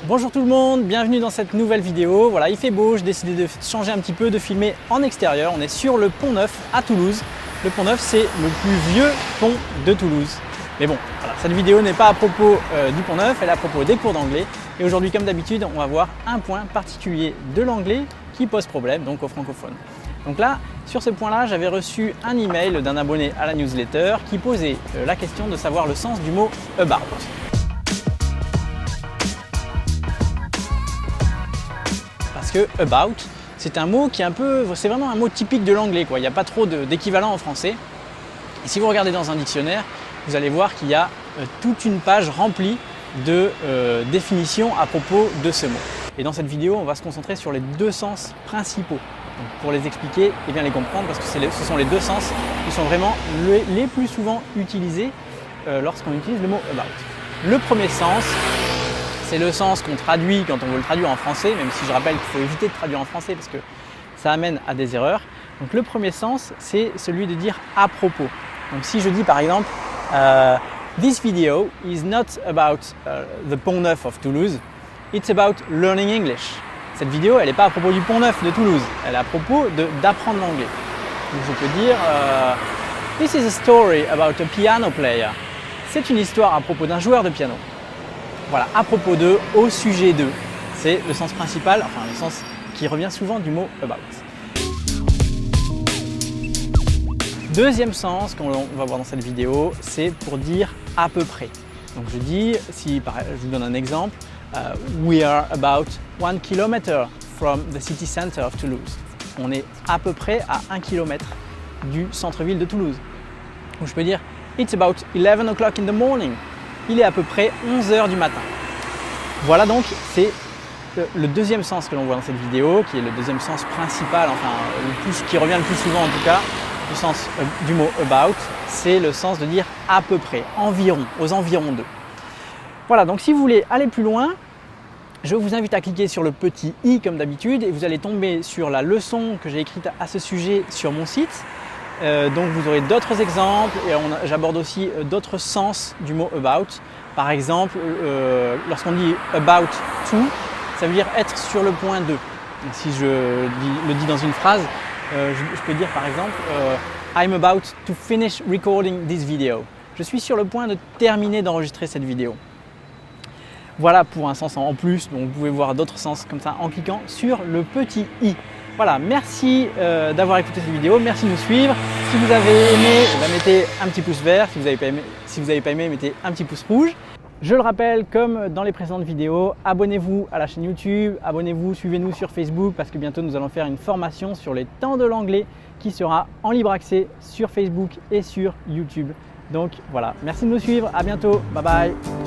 Bonjour tout le monde, bienvenue dans cette nouvelle vidéo. Voilà, il fait beau, j'ai décidé de changer un petit peu, de filmer en extérieur. On est sur le Pont Neuf à Toulouse. Le Pont Neuf, c'est le plus vieux pont de Toulouse. Mais bon, voilà, cette vidéo n'est pas à propos du Pont Neuf, elle est à propos des cours d'anglais. Et aujourd'hui, comme d'habitude, on va voir un point particulier de l'anglais qui pose problème, donc aux francophones. Donc là, sur ce point-là, j'avais reçu un email d'un abonné à la newsletter qui posait la question de savoir le sens du mot « about ». Parce que « about », c'est un mot qui est c'est vraiment un mot typique de l'anglais, quoi. Il n'y a pas trop d'équivalent en français. Et si vous regardez dans un dictionnaire, vous allez voir qu'il y a toute une page remplie de définitions à propos de ce mot. Et dans cette vidéo, on va se concentrer sur les deux sens principaux. Donc pour les expliquer et bien les comprendre, parce que ce sont les deux sens qui sont vraiment les plus souvent utilisés lorsqu'on utilise le mot « about ». Le premier sens, c'est le sens qu'on traduit quand on veut le traduire en français, même si je rappelle qu'il faut éviter de traduire en français parce que ça amène à des erreurs. Donc le premier sens, c'est celui de dire « à propos ». Donc si je dis par exemple This video is not about the Pont Neuf of Toulouse, it's about learning English. Cette vidéo, elle n'est pas à propos du Pont Neuf de Toulouse, elle est à propos d'apprendre l'anglais. Donc je peux dire This is a story about a piano player. C'est une histoire à propos d'un joueur de piano. Voilà, à propos de, au sujet de, c'est le sens principal, enfin le sens qui revient souvent du mot about. Deuxième sens qu'on va voir dans cette vidéo, c'est pour dire à peu près. Donc je dis, je vous donne un exemple, we are about 1 km from the city center of Toulouse. On est à peu près à 1 km du centre-ville de Toulouse. Ou je peux dire, it's about 11 o'clock in the morning. Il est à peu près 11 h du matin. Voilà donc, c'est le deuxième sens que l'on voit dans cette vidéo, qui est le deuxième sens principal, enfin qui revient le plus souvent en tout cas, du sens du mot about, c'est le sens de dire à peu près, environ, aux environs de. Voilà, donc si vous voulez aller plus loin, je vous invite à cliquer sur le petit i comme d'habitude et vous allez tomber sur la leçon que j'ai écrite à ce sujet sur mon site. Donc vous aurez d'autres exemples et j'aborde aussi d'autres sens du mot about. Par exemple, lorsqu'on dit about to, ça veut dire être sur le point de. Donc, si je le dis dans une phrase, je peux dire par exemple I'm about to finish recording this video. Je suis sur le point de terminer d'enregistrer cette vidéo. Voilà pour un sens en plus, donc vous pouvez voir d'autres sens comme ça en cliquant sur le petit i. Voilà, merci d'avoir écouté cette vidéo, merci de nous suivre. Si vous avez aimé, mettez un petit pouce vert. Si vous n'avez pas aimé, mettez un petit pouce rouge. Je le rappelle, comme dans les précédentes vidéos, abonnez-vous à la chaîne YouTube, abonnez-vous, suivez-nous sur Facebook parce que bientôt nous allons faire une formation sur les temps de l'anglais qui sera en libre accès sur Facebook et sur YouTube. Donc voilà, merci de nous suivre, à bientôt, bye bye.